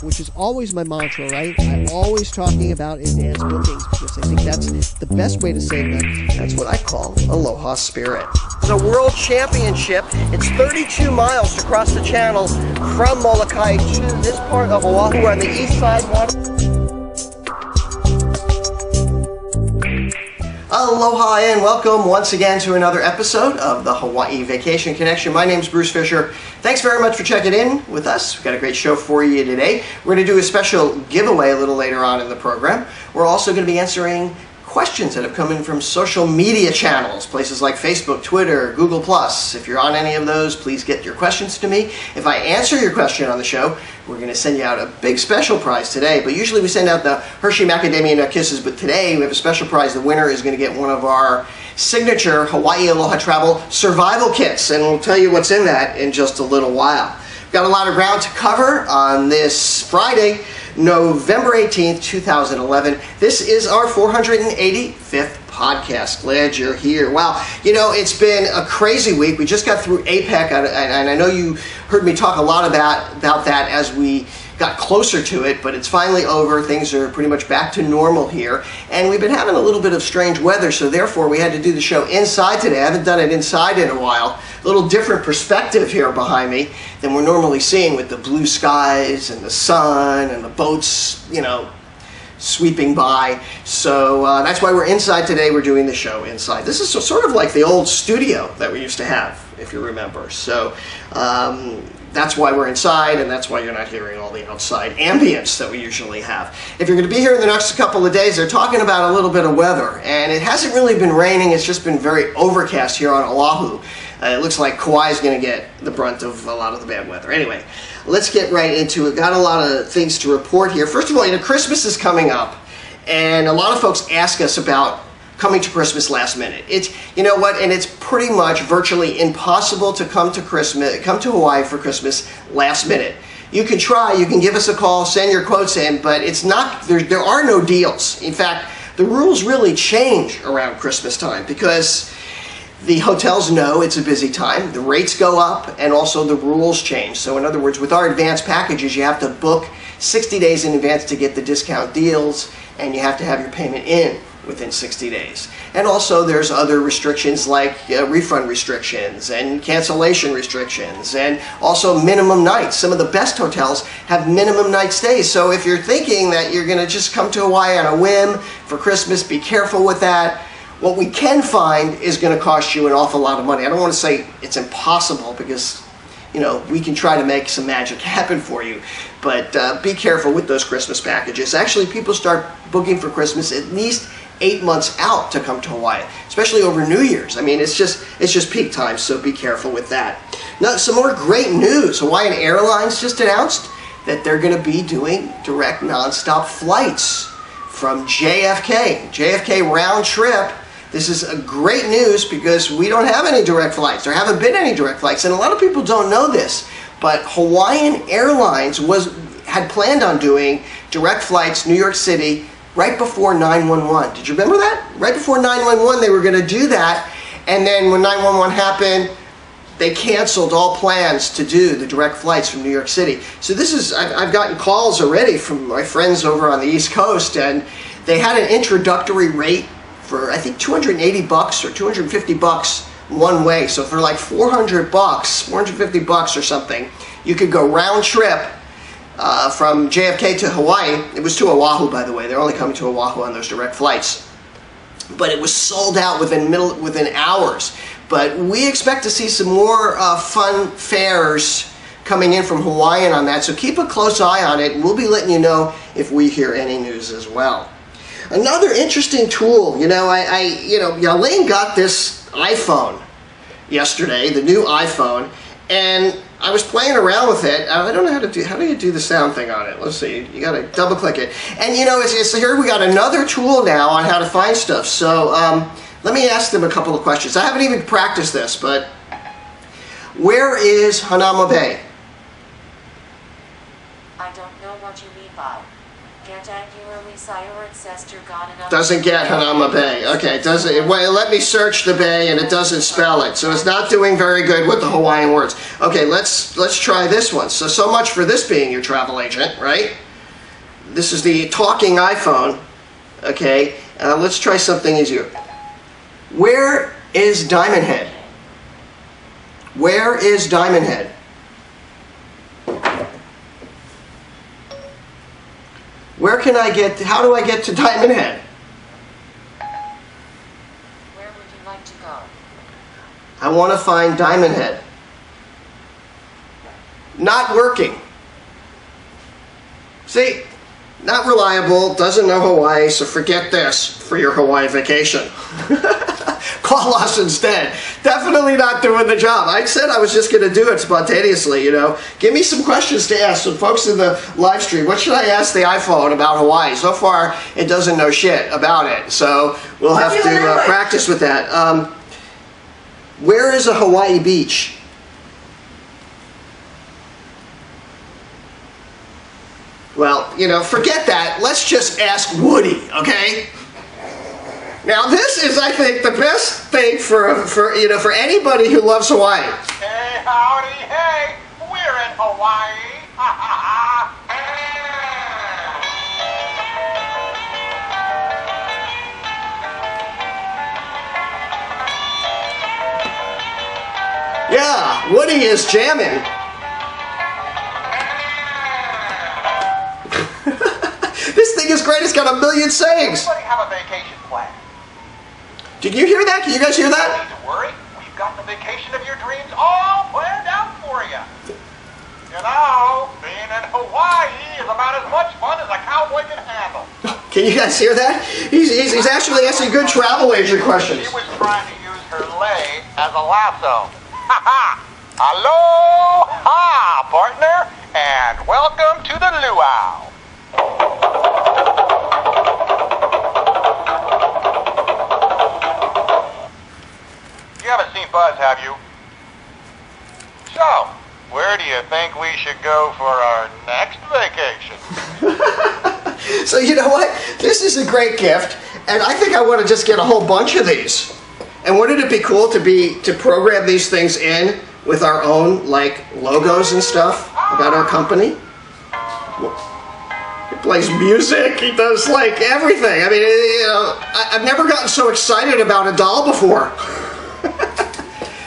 which is always my mantra, right? I'm always talking about advanced bookings because I think that's the best way to save them. That's what I call Aloha Spirit. It's a world championship. It's 32 miles to cross the channel from Molokai to this part of Oahu on the east side. Aloha and welcome once again to another episode of the Hawaii Vacation Connection. My name's Bruce Fisher. Thanks very much for checking in with us. We've got a great show for you today. We're going to do a special giveaway a little later on in the program. We're also going to be answering questions that have come in from social media channels, places like Facebook, Twitter, Google+. If you're on any of those, please get your questions to me. If I answer your question on the show, we're going to send you out a big special prize today. But usually we send out the Hershey Macadamia Nut Kisses, but today we have a special prize. The winner is going to get one of our signature Hawaii Aloha Travel survival kits, and we'll tell you what's in that in just a little while. We've got a lot of ground to cover on this Friday, November 18th, 2011. This is our 485th podcast. Glad you're here. Wow, you know, it's been a crazy week. We just got through APEC, and I know you heard me talk a lot about that as we got closer to it, but it's finally over. Things are pretty much back to normal here, and we've been having a little bit of strange weather, so therefore we had to do the show inside today. I haven't done it inside in a while. A little different perspective here behind me than we're normally seeing with the blue skies and the sun and the boats, you know, sweeping by. So that's why we're inside today. We're doing the show inside. This is sort of like the old studio that we used to have, if you remember. So that's why we're inside, and that's why you're not hearing all the outside ambience that we usually have. If you're going to be here in the next couple of days, they're talking about a little bit of weather, and it hasn't really been raining. It's just been very overcast here on Oahu. It looks like Kauai is going to get the brunt of a lot of the bad weather. Anyway, let's get right into it. Got a lot of things to report here. First of all, you know, Christmas is coming up, and a lot of folks ask us about coming to Christmas last minute. It's, you know what, and it's pretty much virtually impossible to come to Hawaii for Christmas last minute. You can try, you can give us a call, send your quotes in, but it's not, there are no deals. In fact, the rules really change around Christmas time because the hotels know it's a busy time, the rates go up, and also the rules change. So in other words, with our advanced packages, you have to book 60 days in advance to get the discount deals, and you have to have your payment in within 60 days. And also there's other restrictions like refund restrictions and cancellation restrictions, and also minimum nights. Some of the best hotels have minimum night stays. So if you're thinking that you're going to just come to Hawaii on a whim for Christmas, be careful with that. What we can find is going to cost you an awful lot of money. I don't want to say it's impossible because, you know, we can try to make some magic happen for you, but be careful with those Christmas packages. Actually, people start booking for Christmas at least 8 months out to come to Hawaii, especially over New Year's. I mean, it's just peak time, so be careful with that. Now, some more great news. Hawaiian Airlines just announced that they're going to be doing direct nonstop flights from JFK round trip. This is a great news because we don't have any direct flights. There haven't been any direct flights, and a lot of people don't know this, but Hawaiian Airlines had planned on doing direct flights New York City right before 9/11. Did you remember that? Right before 9/11, they were going to do that, and then when 9/11 happened, they canceled all plans to do the direct flights from New York City. So this is, I've gotten calls already from my friends over on the East Coast, and they had an introductory rate for, I think, $280 or $250 one way. So for like $400, $450 or something, you could go round trip from JFK to Hawaii. It was to Oahu, by the way. They're only coming to Oahu on those direct flights. But it was sold out within hours. But we expect to see some more fun fares coming in from Hawaiian on that. So keep a close eye on it. We'll be letting you know if we hear any news as well. Another interesting tool, you know, Yalene got this iPhone yesterday, the new iPhone, and I was playing around with it. I don't know how do you do the sound thing on it? Let's see, you gotta double click it. And you know, here we got another tool now on how to find stuff. So let me ask them a couple of questions. I haven't even practiced this, but where is Hanauma Bay? I don't know what you mean by. get annually Sire ancestor God enough. Doesn't get Hanauma Bay. Okay, it doesn't. Well, let me search the bay, and it doesn't spell it. So it's not doing very good with the Hawaiian words. Okay, let's try this one. So much for this being your travel agent, right? This is the talking iPhone. Okay, let's try something easier. Where is Diamond Head? Where is Diamond Head? Where can I get, how do I get to Diamond Head? Where would you like to go? I want to find Diamond Head. Not working. See, not reliable, doesn't know Hawaii, so forget this for your Hawaii vacation. Call us instead. Definitely not doing the job. I said I was just going to do it spontaneously, you know. Give me some questions to ask some folks in the live stream. What should I ask the iPhone about Hawaii? So far, it doesn't know shit about it. So we'll have to practice with that. Where is a Hawaii beach? Well, you know, forget that. Let's just ask Woody, okay? Now, this is, I think, the best thing for anybody who loves Hawaii. Hey, howdy, hey, we're in Hawaii. Ha ha ha. Yeah, Woody is jamming. This thing is great. It's got a million sayings. Everybody have a vacation plan. Did you hear that? Can you guys hear No that? need to worry. We've got the vacation of your dreams all planned out for you. You know, being in Hawaii is about as much fun as a cowboy can handle. Can you guys hear that? He's actually asking good travel agent questions. She was trying to use her leg as a lasso. Ha ha! Aloha, partner, and welcome to the luau. You haven't seen Buzz, have you? So, where do you think we should go for our next vacation? So you know what? This is a great gift, and I think I want to just get a whole bunch of these. And wouldn't it be cool to program these things in with our own like logos and stuff about our company? He plays music. He does like everything. I mean, you know, I've never gotten so excited about a doll before.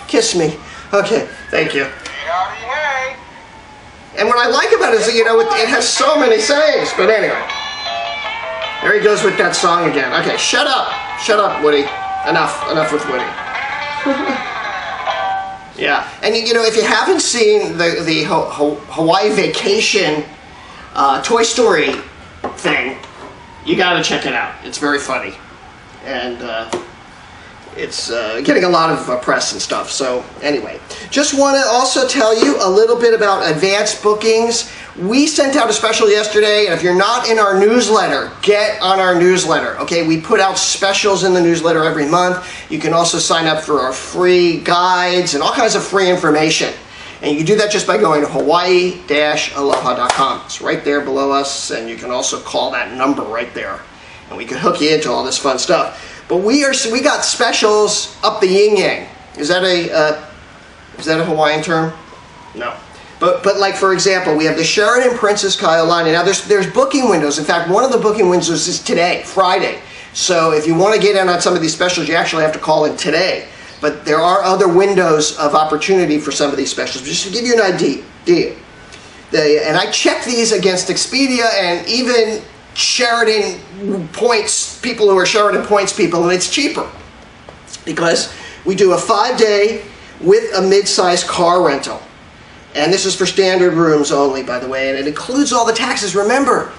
Kiss me. Okay, thank you. Howdy, hey. And what I like about it is that, you know, it has so many sayings. But anyway, there he goes with that song again. Okay, shut up. Shut up, Woody. Enough with Woody. Yeah, and you know, if you haven't seen the Hawaii Vacation Toy Story thing, you gotta check it out. It's very funny. And it's getting a lot of press and stuff. So anyway, just want to also tell you a little bit about advanced bookings. We sent out a special yesterday, and if you're not in our newsletter, get on our newsletter. Okay, we put out specials in the newsletter every month. You can also sign up for our free guides and all kinds of free information. And you can do that just by going to hawaii-aloha.com. It's right there below us, and you can also call that number right there. And we can hook you into all this fun stuff. But we got specials up the yin-yang. Is that a Hawaiian term? No. But like, for example, we have the Sheraton Princess Kailani. Now there's booking windows. In fact, one of the booking windows is today, Friday. So if you want to get in on some of these specials, you actually have to call in today. But there are other windows of opportunity for some of these specials. Just to give you an idea. And I checked these against Expedia and even Sheraton Points, people who are Sheraton Points people, and it's cheaper. Because we do a 5-day with a mid-sized car rental. And this is for standard rooms only, by the way, and it includes all the taxes. Remember,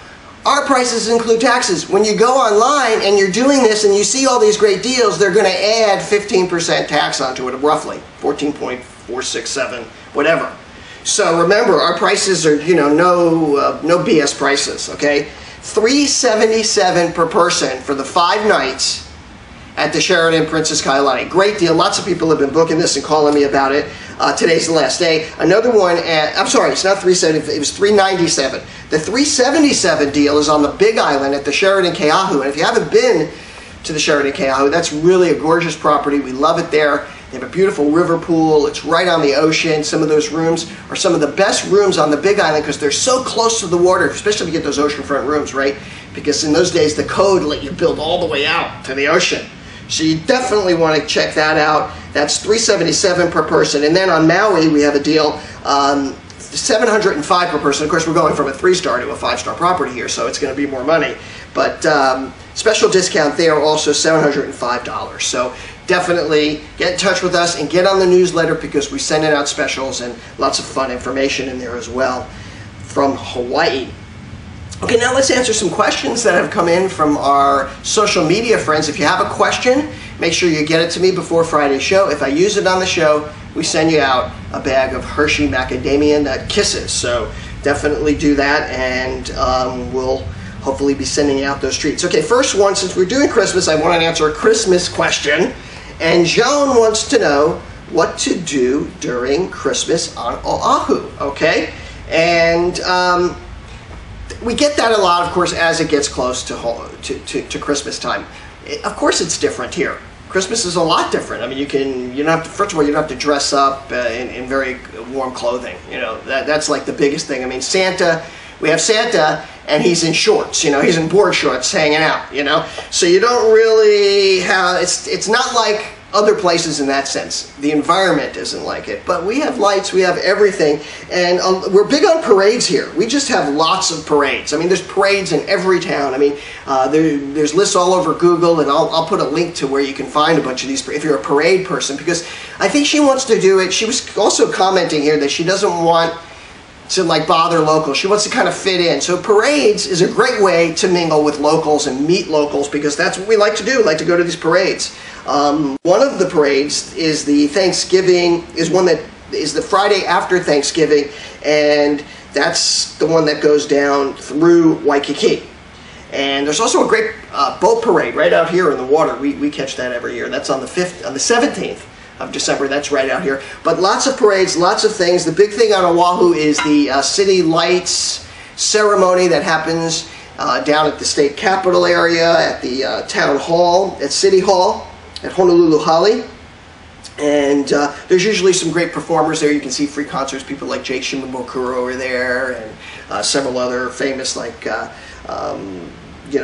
our prices include taxes. When you go online and you're doing this and you see all these great deals, they're going to add 15% tax onto it, roughly 14.467, whatever. So remember, our prices are, you know, no BS prices, okay? $377 per person for the 5 nights at the Sheraton Princess Kailani. Great deal. Lots of people have been booking this and calling me about it. Today's the last day. Another one at, I'm sorry, it's not 370, it was 397. The 377 deal is on the Big Island at the Sheraton Keahu. And if you haven't been to the Sheraton Keahu, that's really a gorgeous property. We love it there. They have a beautiful river pool. It's right on the ocean. Some of those rooms are some of the best rooms on the Big Island because they're so close to the water, especially if you get those oceanfront rooms, right? Because in those days, the code let you build all the way out to the ocean. So you definitely want to check that out. That's $377 per person. And then on Maui, we have a deal, $705 per person. Of course, we're going from a 3-star to a 5-star property here, so it's going to be more money. But special discount there, also $705. So definitely get in touch with us and get on the newsletter because we send out specials and lots of fun information in there as well from Hawaii. Okay, now let's answer some questions that have come in from our social media friends. If you have a question, make sure you get it to me before Friday's show. If I use it on the show, we send you out a bag of Hershey Macadamia Nut Kisses. So definitely do that, and we'll hopefully be sending out those treats. Okay, first one, since we're doing Christmas, I want to answer a Christmas question. And Joan wants to know what to do during Christmas on Oahu, okay? And we get that a lot, of course, as it gets close to Christmas time. Of course, it's different here. Christmas is a lot different. I mean, you don't have to, first of all, you don't have to dress up in very warm clothing. You know, that's like the biggest thing. I mean, Santa, we have Santa, and he's in shorts. You know, he's in board shorts, hanging out. You know, so you don't really have. It's not like other places in that sense. The environment isn't like it, but we have lights, we have everything, and we're big on parades here. We just have lots of parades. I mean, there's parades in every town. I mean, there's lists all over Google, and I'll put a link to where you can find a bunch of these if you're a parade person, because I think she wants to do it. She was also commenting here that she doesn't want to like bother locals. She wants to kind of fit in. So parades is a great way to mingle with locals and meet locals, because that's what we like to do. We like to go to these parades. One of the parades is the Thanksgiving, is one that is the Friday after Thanksgiving, and that's the one that goes down through Waikiki. And there's also a great boat parade right out here in the water. We catch that every year. That's on the 17th of December. That's right out here. But lots of parades, lots of things. The big thing on Oahu is the City Lights ceremony that happens down at the state capitol area, at the town hall, at City Hall, at Honolulu Hali. And there's usually some great performers there. You can see free concerts. People like Jake Shimabukuro over there, and several other famous, like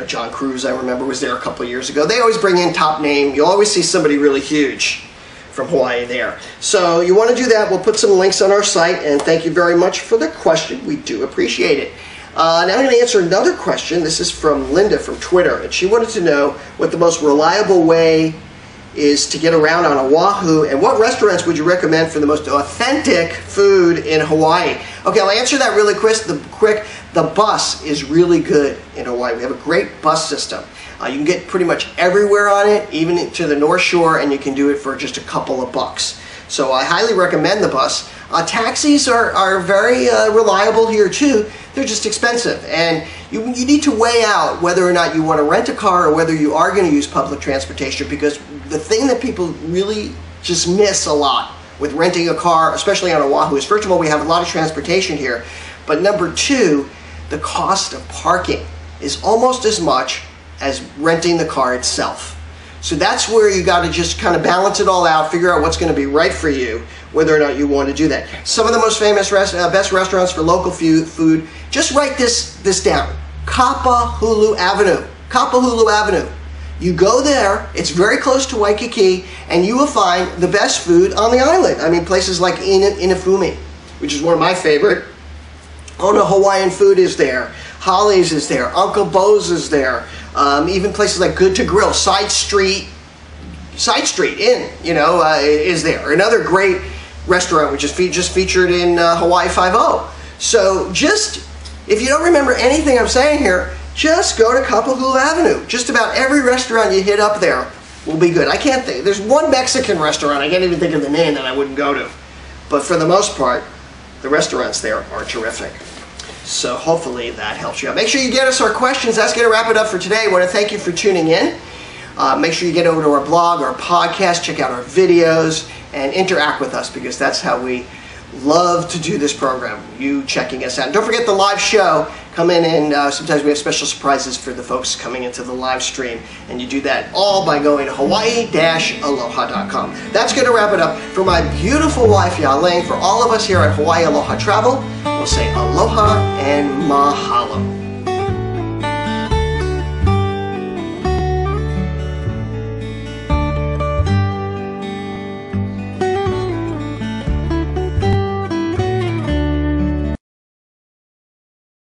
John Cruz, I remember, was there a couple of years ago. They always bring in top name. You'll always see somebody really huge from Hawaii there. So you want to do that. We'll put some links on our site, and thank you very much for the question. We do appreciate it. Now I'm going to answer another question. This is from Linda from Twitter, and she wanted to know what the most reliable way is to get around on Oahu, and what restaurants would you recommend for the most authentic food in Hawaii? Okay, I'll answer that really quick. The bus is really good in Hawaii. We have a great bus system. You can get pretty much everywhere on it, even to the North Shore, and you can do it for just a couple of bucks. So I highly recommend the bus. Taxis are very reliable here too. They're just expensive, and you need to weigh out whether or not you want to rent a car or whether you are going to use public transportation, because the thing that people really just miss a lot with renting a car, especially on Oahu, is first of all, we have a lot of transportation here, but number two, the cost of parking is almost as much as renting the car itself. So that's where you got to just kind of balance it all out, figure out what's going to be right for you, whether or not you want to do that. Some of the most famous best restaurants for local food, just write this down. Kapahulu Avenue. Kapahulu Avenue. You go there, it's very close to Waikiki, and you will find the best food on the island. I mean, places like Inafumi, which is one of my favorite. Ona Hawaiian Food is there. Holly's is there. Uncle Bo's is there. Even places like Good to Grill, Side Street Inn, is there. Another great restaurant which is just featured in Hawaii Five-0. So if you don't remember anything I'm saying here, just go to Kapahulu Avenue. Just about every restaurant you hit up there will be good. I can't think. There's one Mexican restaurant, I can't even think of the name, that I wouldn't go to. But for the most part, the restaurants there are terrific. So hopefully that helps you out. Make sure you get us our questions. That's going to wrap it up for today. I want to thank you for tuning in. Make sure you get over to our blog, our podcast, check out our videos, and interact with us, because that's how we love to do this program, you checking us out. And don't forget the live show. Come in, and sometimes we have special surprises for the folks coming into the live stream, and you do that all by going to hawaii-aloha.com. That's going to wrap it up. For my beautiful wife Yaling, for all of us here at Hawaii Aloha Travel, we'll say aloha and mahalo.